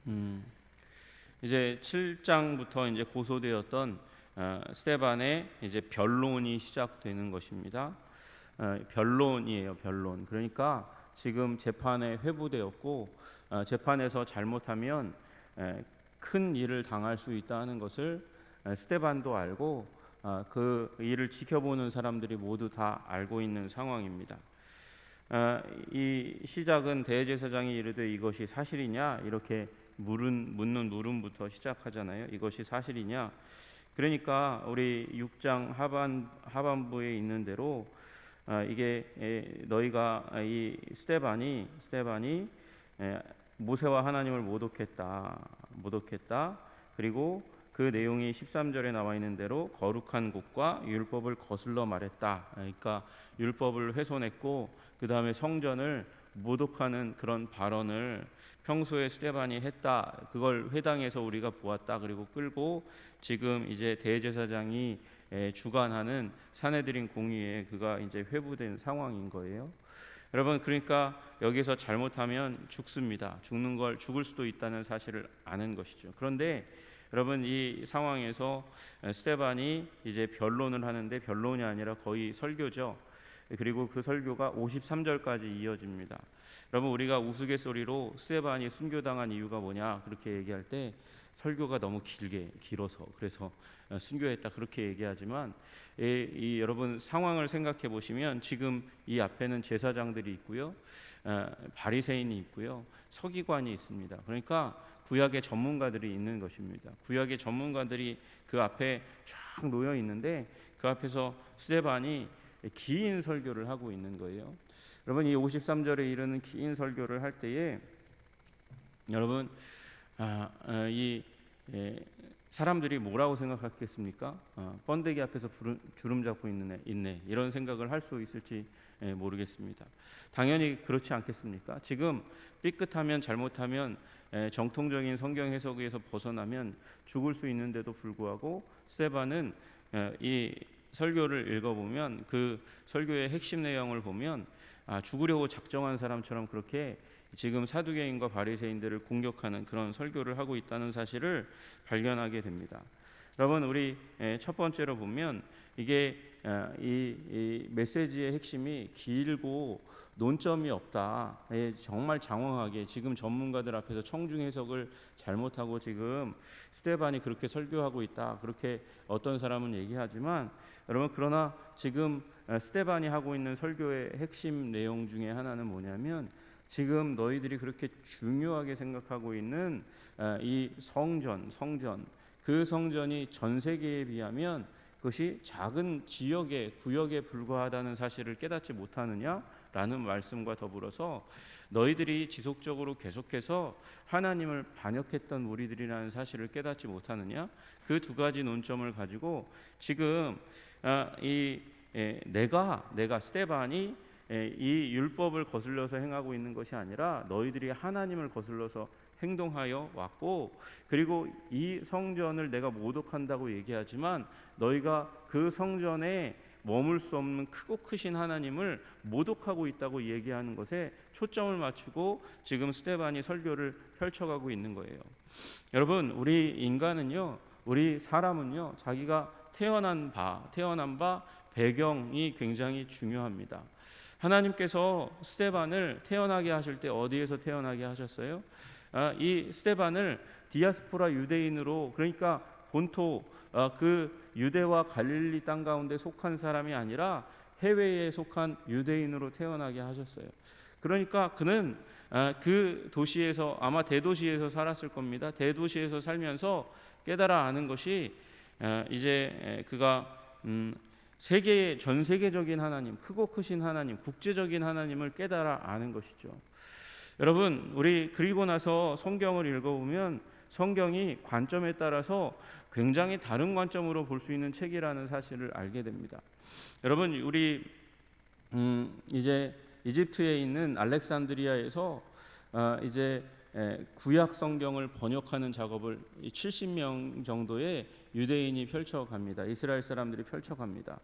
음, 이제 7장부터 이제 고소되었던 스데반의 이제 변론이 시작되는 것입니다. 변론이에요, 변론. 그러니까 지금 재판에 회부되었고 재판에서 잘못하면 큰 일을 당할 수 있다는 것을 스데반도 알고 그 일을 지켜보는 사람들이 모두 다 알고 있는 상황입니다. 이 시작은 대제사장이 이르되 이것이 사실이냐 이렇게 묻는 물음부터 시작하잖아요. 이것이 사실이냐. 그러니까 우리 6장 하반부에 있는 대로 이게 너희가 이 스데반이 모세와 하나님을 모독했다. 그리고 그 내용이 13절에 나와 있는 대로 거룩한 곳과 율법을 거슬러 말했다. 그러니까 율법을 훼손했고 그 다음에 성전을 모독하는 그런 발언을 평소에 스데반이 했다. 그걸 회당에서 우리가 보았다. 그리고 끌고 지금 이제 대제사장이 주관하는 사내들인 공의에 그가 이제 회부된 상황인 거예요. 여러분, 그러니까 여기서 잘못하면 죽습니다. 죽을 수도 있다는 사실을 아는 것이죠. 그런데 여러분, 이 상황에서 스데반이 이제 변론을 하는데 변론이 아니라 거의 설교죠. 그리고 그 설교가 53절까지 이어집니다. 여러분, 우리가 우스갯소리로 스데반이 순교당한 이유가 뭐냐 그렇게 얘기할 때 설교가 너무 길어서 그래서 순교했다 그렇게 얘기하지만 여러분 상황을 생각해 보시면 지금 이 앞에는 제사장들이 있고요, 바리새인이 있고요, 서기관이 있습니다. 그러니까 구약의 전문가들이 있는 것입니다. 구약의 전문가들이 그 앞에 쫙 놓여 있는데 그 앞에서 스데반이 긴 설교를 하고 있는 거예요. 여러분, 이 53절에 이르는 긴 설교를 할 때에 여러분 이 사람들이 뭐라고 생각하겠습니까? 번데기 앞에서 주름 잡고 있네 이런 생각을 할 수 있을지 모르겠습니다. 당연히 그렇지 않겠습니까? 지금 삐끗하면 잘못하면 정통적인 성경 해석에서 벗어나면 죽을 수 있는데도 불구하고 스데반은 이 설교를 읽어보면 그 설교의 핵심 내용을 보면 죽으려고 작정한 사람처럼 그렇게 지금 사두개인과 바리새인들을 공격하는 그런 설교를 하고 있다는 사실을 발견하게 됩니다. 여러분, 우리 첫 번째로 보면 이게 이 메시지의 핵심이 길고 논점이 없다. 정말 장황하게 지금 전문가들 앞에서 청중 해석을 잘못하고 지금 스데반이 그렇게 설교하고 있다. 그렇게 어떤 사람은 얘기하지만 여러분, 그러나 지금 스데반이 하고 있는 설교의 핵심 내용 중에 하나는 뭐냐면 지금 너희들이 그렇게 중요하게 생각하고 있는 이 성전, 그 성전이 전 세계에 비하면 그것이 작은 지역의 구역에 불과하다는 사실을 깨닫지 못하느냐라는 말씀과 더불어서 너희들이 지속적으로 계속해서 하나님을 반역했던 무리들이라는 사실을 깨닫지 못하느냐, 그 두 가지 논점을 가지고 지금 내가 스데반이 이 율법을 거슬러서 행하고 있는 것이 아니라 너희들이 하나님을 거슬러서 행동하여 왔고, 그리고 이 성전을 내가 모독한다고 얘기하지만 너희가 그 성전에 머물 수 없는 크고 크신 하나님을 모독하고 있다고 얘기하는 것에 초점을 맞추고 지금 스데반이 설교를 펼쳐가고 있는 거예요. 여러분, 우리 사람은요 자기가 태어난 바 배경이 굉장히 중요합니다. 하나님께서 스데반을 태어나게 하실 때 어디에서 태어나게 하셨어요? 이 스데반을 디아스포라 유대인으로, 그러니까 본토 그 유대와 갈릴리 땅 가운데 속한 사람이 아니라 해외에 속한 유대인으로 태어나게 하셨어요. 그러니까 그는 그 도시에서, 아마 대도시에서 살았을 겁니다. 대도시에서 살면서 깨달아 아는 것이 이제 그가 전 세계적인 하나님, 크고 크신 하나님, 국제적인 하나님을 깨달아 아는 것이죠. 여러분, 우리 그리고 나서 성경을 읽어보면 성경이 관점에 따라서 굉장히 다른 관점으로 볼 수 있는 책이라는 사실을 알게 됩니다. 여러분, 우리 이제 이집트에 있는 알렉산드리아에서 이제 구약 성경을 번역하는 작업을 70명 정도의 유대인이 펼쳐갑니다. 이스라엘 사람들이 펼쳐갑니다.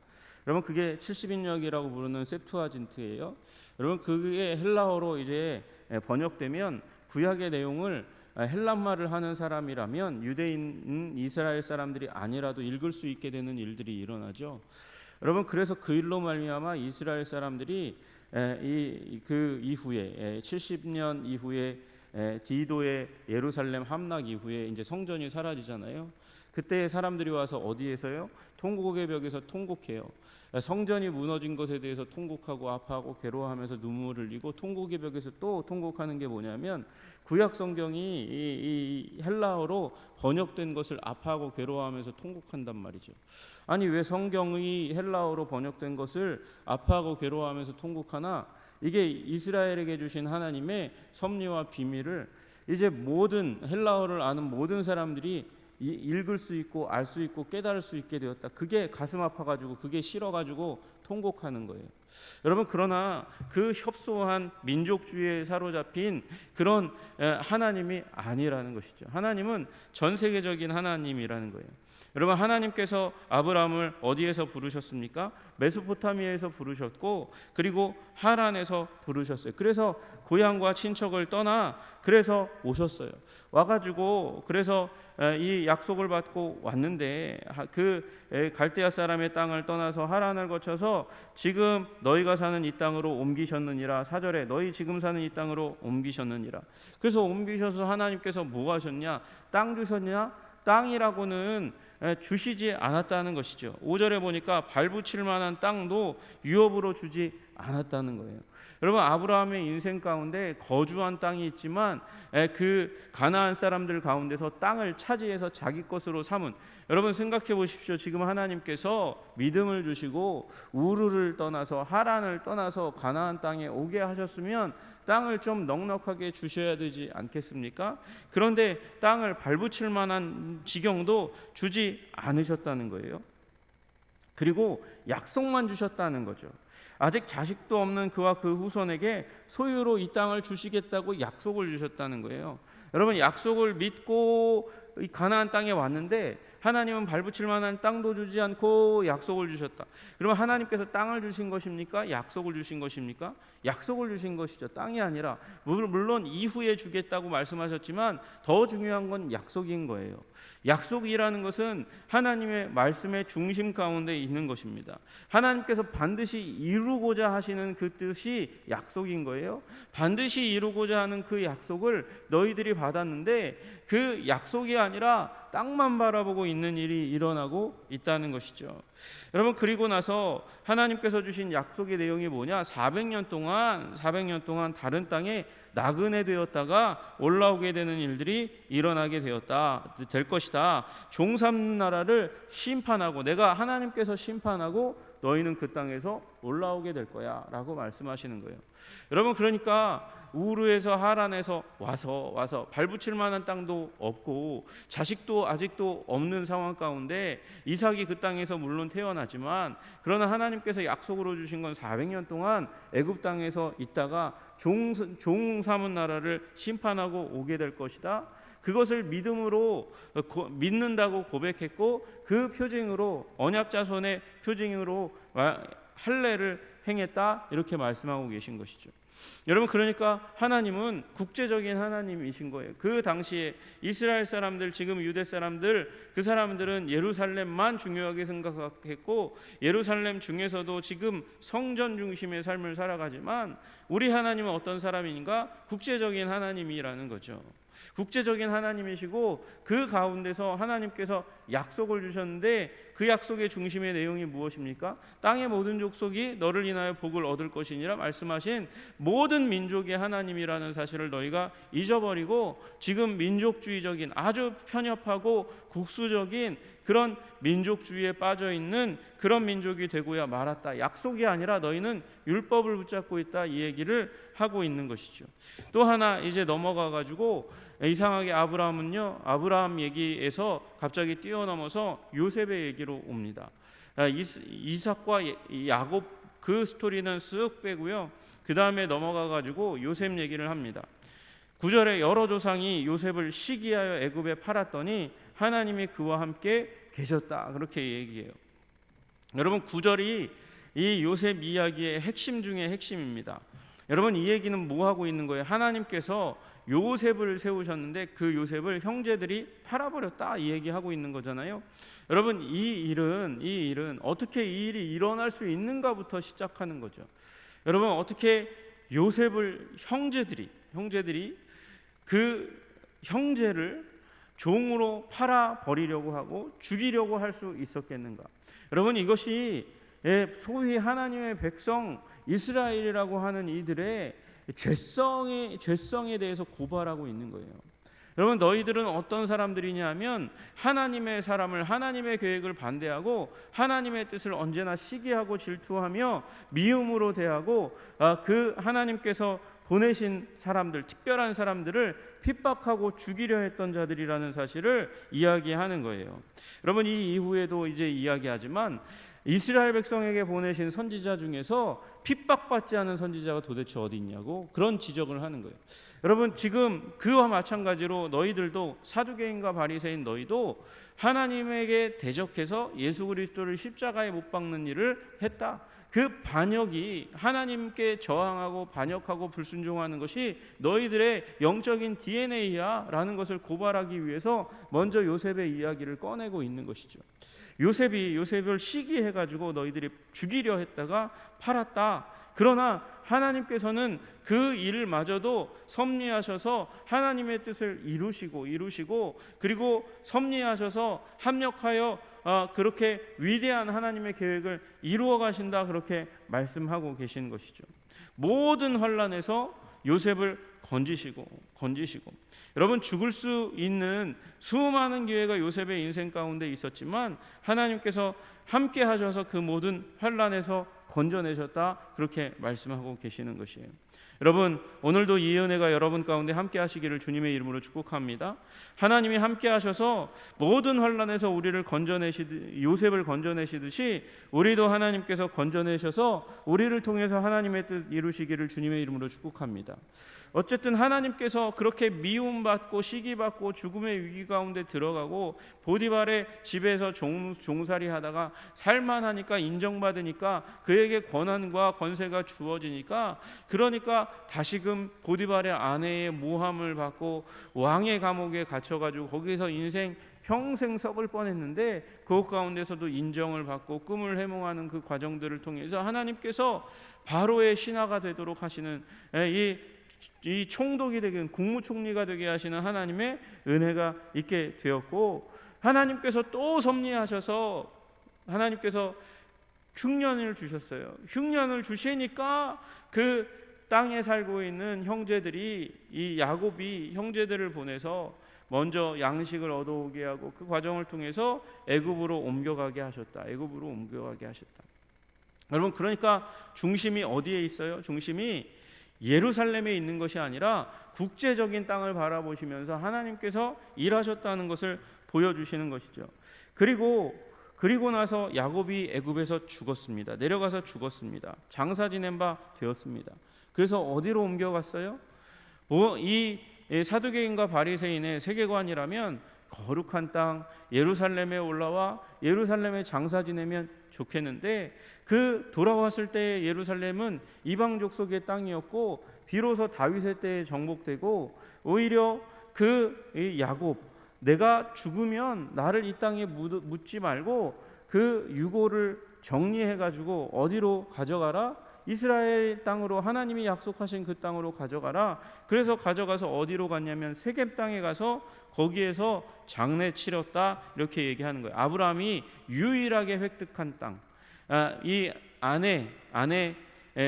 여러분, 그게 70인역이라고 부르는 셉투아진트예요. 여러분, 그게 헬라어로 이제 번역되면 구약의 내용을 헬란말을 하는 사람이라면 유대인 이스라엘 사람들이 아니라도 읽을 수 있게 되는 일들이 일어나죠. 여러분, 그래서 그 일로 말미암아 이스라엘 사람들이 그 이후에 70년 이후에 디도의 예루살렘 함락 이후에 이제 성전이 사라지잖아요. 그때 사람들이 와서 어디에서요? 통곡의 벽에서 통곡해요. 성전이 무너진 것에 대해서 통곡하고 아파하고 괴로워하면서 눈물을 흘리고, 통곡의 벽에서 또 통곡하는 게 뭐냐면 구약 성경이 이 헬라어로 번역된 것을 아파하고 괴로워하면서 통곡한단 말이죠. 아니, 왜 성경이 헬라어로 번역된 것을 아파하고 괴로워하면서 통곡하나? 이게 이스라엘에게 주신 하나님의 섭리와 비밀을 이제 모든 헬라어를 아는 모든 사람들이 읽을 수 있고 알 수 있고 깨달을 수 있게 되었다. 그게 가슴 아파가지고, 그게 싫어가지고 통곡하는 거예요. 여러분, 그러나 그 협소한 민족주의에 사로잡힌 그런 하나님이 아니라는 것이죠. 하나님은 전 세계적인 하나님이라는 거예요. 여러분, 하나님께서 아브라함을 어디에서 부르셨습니까? 메소포타미아에서 부르셨고, 그리고 하란에서 부르셨어요. 그래서 고향과 친척을 떠나 그래서 오셨어요. 와가지고 그래서 이 약속을 받고 왔는데, 그 갈대아 사람의 땅을 떠나서 하란을 거쳐서 지금 너희가 사는 이 땅으로 옮기셨느니라. 4절에 너희 지금 사는 이 땅으로 옮기셨느니라. 그래서 옮기셔서 하나님께서 뭐 하셨냐? 땅 주셨냐? 땅이라고는 주시지 않았다는 것이죠. 5절에 보니까 발붙일 만한 땅도 유업으로 주지 않았다는 거예요. 여러분, 아브라함의 인생 가운데 거주한 땅이 있지만 그 가나안 사람들 가운데서 땅을 차지해서 자기 것으로 삼은, 여러분 생각해 보십시오. 지금 하나님께서 믿음을 주시고 우르를 떠나서 하란을 떠나서 가나안 땅에 오게 하셨으면 땅을 좀 넉넉하게 주셔야 되지 않겠습니까? 그런데 땅을 발붙일 만한 지경도 주지 않으셨다는 거예요. 그리고 약속만 주셨다는 거죠. 아직 자식도 없는 그와 그 후손에게 소유로 이 땅을 주시겠다고 약속을 주셨다는 거예요. 여러분, 약속을 믿고 이 가나안 땅에 왔는데 하나님은 발붙일 만한 땅도 주지 않고 약속을 주셨다. 그러면 하나님께서 땅을 주신 것입니까? 약속을 주신 것입니까? 약속을 주신 것이죠. 땅이 아니라, 물론 이후에 주겠다고 말씀하셨지만 더 중요한 건 약속인 거예요. 약속이라는 것은 하나님의 말씀의 중심 가운데 있는 것입니다. 하나님께서 반드시 이루고자 하시는 그 뜻이 약속인 거예요. 반드시 이루고자 하는 그 약속을 너희들이 받았는데 그 약속이 아니라 땅만 바라보고 있는 일이 일어나고 있다는 것이죠. 여러분, 그리고 나서 하나님께서 주신 약속의 내용이 뭐냐? 400년 동안 다른 땅에 나그네 되었다가 올라오게 되는 일들이 일어나게 될 것이다. 종삼 나라를 심판하고, 내가 하나님께서 심판하고 너희는 그 땅에서 올라오게 될 거야 라고 말씀하시는 거예요. 여러분, 그러니까 우르에서 하란에서 와서 발붙일 만한 땅도 없고 자식도 아직도 없는 상황 가운데 이삭이 그 땅에서 물론 태어나지만, 그러나 하나님께서 약속으로 주신 건 400년 동안 애굽 땅에서 있다가 종 삼은 나라를 심판하고 오게 될 것이다. 그것을 믿는다고 고백했고, 그 표징으로, 언약 자손의 표징으로 할례를 행했다, 이렇게 말씀하고 계신 것이죠. 여러분, 그러니까 하나님은 국제적인 하나님이신 거예요. 그 당시에 이스라엘 사람들, 지금 유대 사람들, 그 사람들은 예루살렘만 중요하게 생각했고 예루살렘 중에서도 지금 성전 중심의 삶을 살아가지만, 우리 하나님은 어떤 사람인가? 국제적인 하나님이라는 거죠. 국제적인 하나님이시고 그 가운데서 하나님께서 약속을 주셨는데, 그 약속의 중심의 내용이 무엇입니까? 땅의 모든 족속이 너를 인하여 복을 얻을 것이니라 말씀하신 모든 민족의 하나님이라는 사실을 너희가 잊어버리고 지금 민족주의적인, 아주 편협하고 국수적인 그런 민족주의에 빠져있는 그런 민족이 되고야 말았다. 약속이 아니라 너희는 율법을 붙잡고 있다, 이 얘기를 하고 있는 것이죠. 또 하나 이제 넘어가 가지고 이상하게 아브라함 얘기에서 갑자기 뛰어넘어서 요셉의 얘기로 옵니다. 이삭과 야곱 그 스토리는 쓱 빼고요. 그 다음에 넘어가 가지고 요셉 얘기를 합니다. 9절에 여러 조상이 요셉을 시기하여 애굽에 팔았더니 하나님이 그와 함께 계셨다, 그렇게 얘기해요. 여러분, 9절이 이 요셉 이야기의 핵심 중에 핵심입니다. 여러분, 이 얘기는 뭐 하고 있는 거예요? 하나님께서 요셉을 세우셨는데 그 요셉을 형제들이 팔아버렸다, 이 얘기하고 있는 거잖아요. 여러분, 이 일은 어떻게 이 일이 일어날 수 있는가부터 시작하는 거죠. 여러분, 어떻게 요셉을 형제들이 그 형제를 종으로 팔아 버리려고 하고 죽이려고 할 수 있었겠는가? 여러분, 이것이 소위 하나님의 백성 이스라엘이라고 하는 이들의 죄성에 대해서 고발하고 있는 거예요. 여러분, 너희들은 어떤 사람들이냐면 하나님의 사람을, 하나님의 계획을 반대하고 하나님의 뜻을 언제나 시기하고 질투하며 미움으로 대하고 그 하나님께서 보내신 사람들, 특별한 사람들을 핍박하고 죽이려 했던 자들이라는 사실을 이야기하는 거예요. 여러분, 이 이후에도 이제 이야기하지만 이스라엘 백성에게 보내신 선지자 중에서 핍박받지 않은 선지자가 도대체 어디 있냐고 그런 지적을 하는 거예요. 여러분, 지금 그와 마찬가지로 너희들도, 사두개인과 바리새인 너희도 하나님에게 대적해서 예수 그리스도를 십자가에 못 박는 일을 했다. 그 반역이, 하나님께 저항하고 반역하고 불순종하는 것이 너희들의 영적인 DNA야 라는 것을 고발하기 위해서 먼저 요셉의 이야기를 꺼내고 있는 것이죠. 요셉을 시기해가지고 너희들이 죽이려 했다가 팔았다. 그러나 하나님께서는 그 일을 마저도 섭리하셔서 하나님의 뜻을 이루시고 그리고 섭리하셔서 합력하여 그렇게 위대한 하나님의 계획을 이루어 가신다, 그렇게 말씀하고 계신 것이죠. 모든 환난에서 요셉을 건지시고 여러분, 죽을 수 있는 수많은 기회가 요셉의 인생 가운데 있었지만 하나님께서 함께 하셔서 그 모든 환난에서 건져내셨다, 그렇게 말씀하고 계시는 것이에요. 여러분, 오늘도 이 은혜가 여러분 가운데 함께 하시기를 주님의 이름으로 축복합니다. 하나님이 함께 하셔서 모든 환난에서 우리를 요셉을 건져내시듯이 우리도 하나님께서 건져내셔서 우리를 통해서 하나님의 뜻 이루시기를 주님의 이름으로 축복합니다. 어쨌든 하나님께서 그렇게 미움받고 시기받고 죽음의 위기 가운데 들어가고 보디발의 집에서 종살이 하다가 살만하니까, 인정받으니까, 그에게 권한과 권세가 주어지니까, 그러니까 다시금 보디발의 아내의 모함을 받고 왕의 감옥에 갇혀가지고 거기서 인생 평생 썩을 뻔했는데 그 가운데서도 인정을 받고 꿈을 해몽하는 그 과정들을 통해서 하나님께서 바로의 신하가 되도록 하시는 이 총독이 되게, 국무총리가 되게 하시는 하나님의 은혜가 있게 되었고, 하나님께서 또 섭리하셔서 하나님께서 흉년을 주셨어요. 흉년을 주시니까 그 땅에 살고 있는 형제들이, 이 야곱이 형제들을 보내서 먼저 양식을 얻어오게 하고 그 과정을 통해서 애굽으로 옮겨가게 하셨다. 여러분, 그러니까 중심이 어디에 있어요? 중심이 예루살렘에 있는 것이 아니라 국제적인 땅을 바라보시면서 하나님께서 일하셨다는 것을 보여주시는 것이죠. 그리고 나서 야곱이 애굽에서 죽었습니다. 내려가서 죽었습니다. 장사 지낸 바 되었습니다. 그래서 어디로 옮겨갔어요? 이 사두개인과 바리새인의 세계관이라면 거룩한 땅 예루살렘에 올라와 예루살렘에 장사 지내면 좋겠는데, 그 돌아왔을 때 예루살렘은 이방 족속의 땅이었고 비로소 다윗의 때에 정복되고, 오히려 그 야곱, 내가 죽으면 나를 이 땅에 묻지 말고 그 유고를 정리해가지고 어디로 가져가라? 이스라엘 땅으로, 하나님이 약속하신 그 땅으로 가져가라. 그래서 가져가서 어디로 갔냐면 세겜 땅에 가서 거기에서 장례 치렀다, 이렇게 얘기하는 거예요. 아브라함이 유일하게 획득한 땅, 이 아내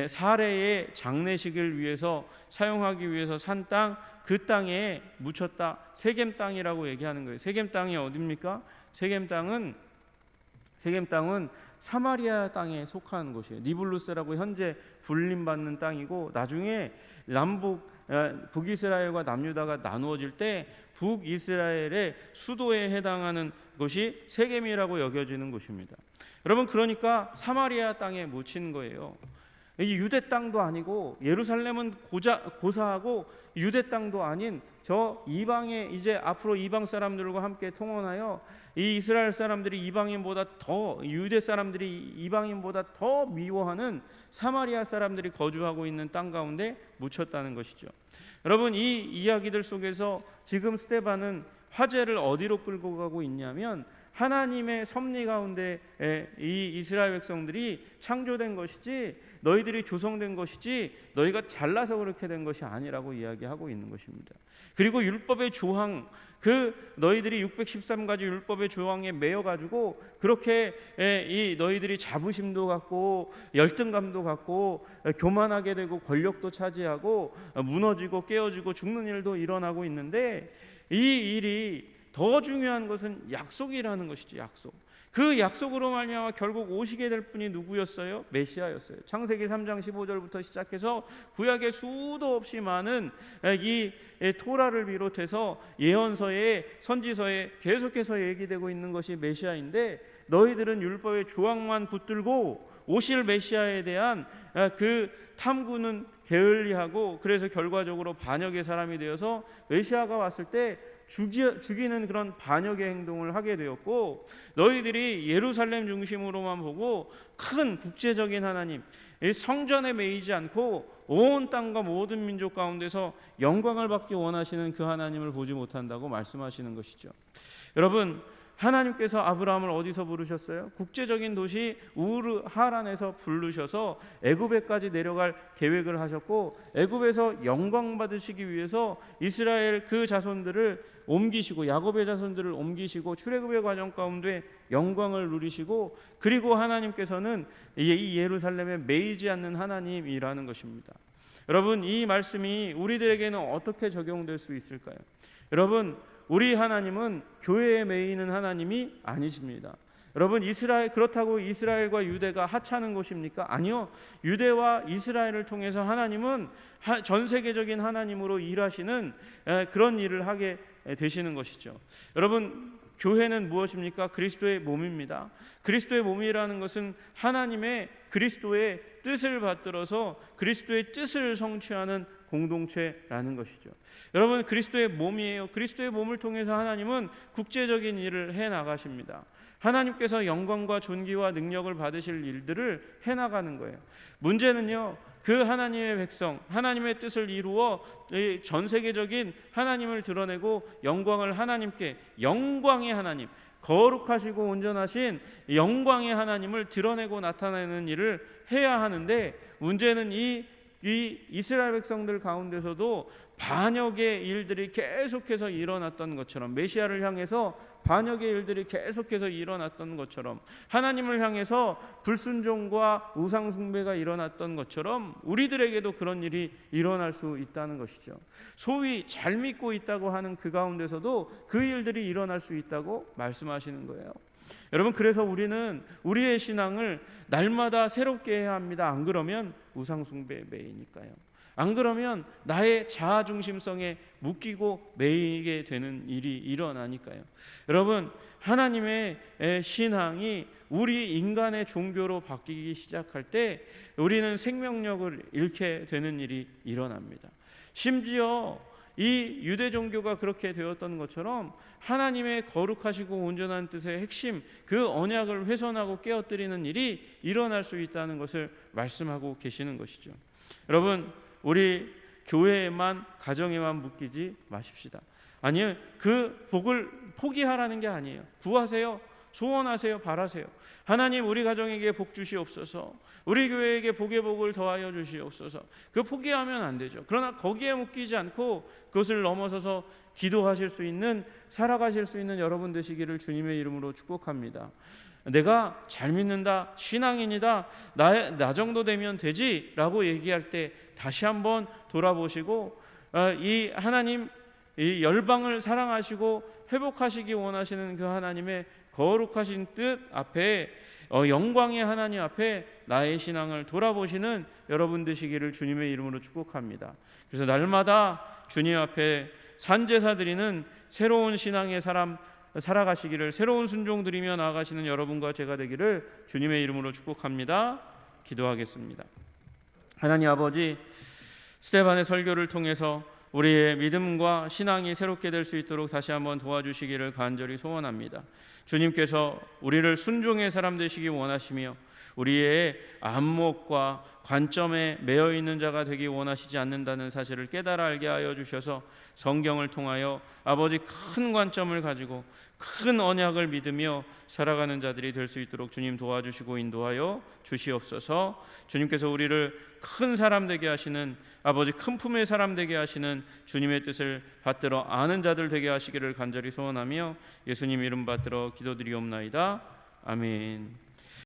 사레의 장례식을 위해서 사용하기 위해서 산 땅, 그 땅에 묻혔다. 세겜 땅이라고 얘기하는 거예요. 세겜 땅이 어디입니까? 세겜 땅은 사마리아 땅에 속한 곳이에요. 니블루스라고 현재 불림받는 땅이고, 나중에 북이스라엘과 남유다가 나누어질 때 북이스라엘의 수도에 해당하는 곳이 세겜이라고 여겨지는 곳입니다. 여러분, 그러니까 사마리아 땅에 묻힌 거예요. 이 유대 땅도 아니고, 예루살렘은 고사하고 유대 땅도 아닌 저 이방에, 이제 앞으로 이방 사람들과 함께 통혼하여 이 이스라엘 사람들이 유대 사람들이 이방인보다 더 미워하는 사마리아 사람들이 거주하고 있는 땅 가운데 묻혔다는 것이죠. 여러분, 이 이야기들 속에서 지금 스데반은 화제를 어디로 끌고 가고 있냐면 하나님의 섭리 가운데 이 이스라엘 백성들이 창조된 것이지 너희들이 조성된 것이지 너희가 잘나서 그렇게 된 것이 아니라고 이야기하고 있는 것입니다. 그리고 율법의 조항, 그 너희들이 613가지 율법의 조항에 매여 가지고 그렇게 이 너희들이 자부심도 갖고 열등감도 갖고 교만하게 되고 권력도 차지하고 무너지고 깨어지고 죽는 일도 일어나고 있는데, 이 일이 더 중요한 것은 약속이라는 것이죠. 약속. 그 약속으로 말미암아 결국 오시게 될 분이 누구였어요? 메시아였어요. 창세기 3장 15절부터 시작해서 구약의 수도 없이 많은 이 토라를 비롯해서 예언서에 선지서에 계속해서 얘기되고 있는 것이 메시아인데, 너희들은 율법의 조항만 붙들고 오실 메시아에 대한 그 탐구는 게을리하고, 그래서 결과적으로 반역의 사람이 되어서 메시아가 왔을 때 죽이는 그런 반역의 행동을 하게 되었고, 너희들이 예루살렘 중심으로만 보고 큰 국제적인 하나님, 성전에 매이지 않고 온 땅과 모든 민족 가운데서 영광을 받기 원하시는 그 하나님을 보지 못한다고 말씀하시는 것이죠. 여러분, 하나님께서 아브라함을 어디서 부르셨어요? 국제적인 도시 우르 하란에서 부르셔서 애굽에까지 내려갈 계획을 하셨고, 애굽에서 영광 받으시기 위해서 이스라엘 그 자손들을 옮기시고 야곱의 자손들을 옮기시고 출애굽의 과정 가운데 영광을 누리시고, 그리고 하나님께서는 이 예루살렘에 매이지 않는 하나님이라는 것입니다. 여러분, 이 말씀이 우리들에게는 어떻게 적용될 수 있을까요? 여러분, 우리 하나님은 교회에 매이는 하나님이 아니십니다. 여러분, 그렇다고 이스라엘과 유대가 하찮은 것입니까? 아니요. 유대와 이스라엘을 통해서 하나님은 전 세계적인 하나님으로 일하시는 그런 일을 하게 되시는 것이죠. 여러분, 교회는 무엇입니까? 그리스도의 몸입니다. 그리스도의 몸이라는 것은 하나님의 그리스도의 뜻을 받들어서 그리스도의 뜻을 성취하는 공동체라는 것이죠. 여러분, 그리스도의 몸이에요. 그리스도의 몸을 통해서 하나님은 국제적인 일을 해 나가십니다. 하나님께서 영광과 존귀와 능력을 받으실 일들을 해 나가는 거예요. 문제는요, 그 하나님의 백성, 하나님의 뜻을 이루어 전 세계적인 하나님을 드러내고 영광을 하나님께, 영광의 하나님, 거룩하시고 온전하신 영광의 하나님을 드러내고 나타내는 일을 해야 하는데, 문제는 이 이스라엘 백성들 가운데서도 반역의 일들이 계속해서 일어났던 것처럼, 메시아를 향해서 반역의 일들이 계속해서 일어났던 것처럼, 하나님을 향해서 불순종과 우상 숭배가 일어났던 것처럼 우리들에게도 그런 일이 일어날 수 있다는 것이죠. 소위 잘 믿고 있다고 하는 그 가운데서도 그 일들이 일어날 수 있다고 말씀하시는 거예요. 여러분, 그래서 우리는 우리의 신앙을 날마다 새롭게 해야 합니다. 안 그러면 우상 숭배에 매이니까요. 안 그러면 나의 자아 중심성에 묶이고 매이게 되는 일이 일어나니까요. 여러분, 하나님의 신앙이 우리 인간의 종교로 바뀌기 시작할 때 우리는 생명력을 잃게 되는 일이 일어납니다. 심지어 이 유대 종교가 그렇게 되었던 것처럼 하나님의 거룩하시고 온전한 뜻의 핵심, 그 언약을 훼손하고 깨어뜨리는 일이 일어날 수 있다는 것을 말씀하고 계시는 것이죠. 여러분, 우리 교회에만, 가정에만 묶이지 마십시다. 아니요, 그 복을 포기하라는 게 아니에요. 구하세요. 소원하세요. 바라세요. 하나님, 우리 가정에게 복 주시옵소서. 우리 교회에게 복의 복을 더하여 주시옵소서. 그 포기하면 안 되죠. 그러나 거기에 묶이지 않고 그것을 넘어서서 기도하실 수 있는, 살아가실 수 있는 여러분 되시기를 주님의 이름으로 축복합니다. 내가 잘 믿는다, 신앙인이다, 나 정도 되면 되지 라고 얘기할 때 다시 한번 돌아보시고, 이 하나님, 이 열방을 사랑하시고 회복하시기 원하시는 그 하나님의 거룩하신 뜻 앞에, 영광의 하나님 앞에 나의 신앙을 돌아보시는 여러분 되시기를 주님의 이름으로 축복합니다. 그래서 날마다 주님 앞에 산제사 드리는 새로운 신앙의 사람 살아가시기를, 새로운 순종 드리며 나아가시는 여러분과 제가 되기를 주님의 이름으로 축복합니다. 기도하겠습니다. 하나님 아버지, 스데반의 설교를 통해서 우리의 믿음과 신앙이 새롭게 될 수 있도록 다시 한번 도와주시기를 간절히 소원합니다. 주님께서 우리를 순종의 사람 되시기 원하시며 우리의 안목과 관점에 매여 있는 자가 되기 원하시지 않는다는 사실을 깨달아 알게 하여 주셔서 성경을 통하여 아버지 큰 관점을 가지고 큰 언약을 믿으며 살아가는 자들이 될 수 있도록 주님 도와주시고 인도하여 주시옵소서. 주님께서 우리를 큰 사람 되게 하시는, 아버지 큰 품의 사람 되게 하시는 주님의 뜻을 받들어 아는 자들 되게 하시기를 간절히 소원하며 예수님 이름 받들어 기도드리옵나이다. 아멘.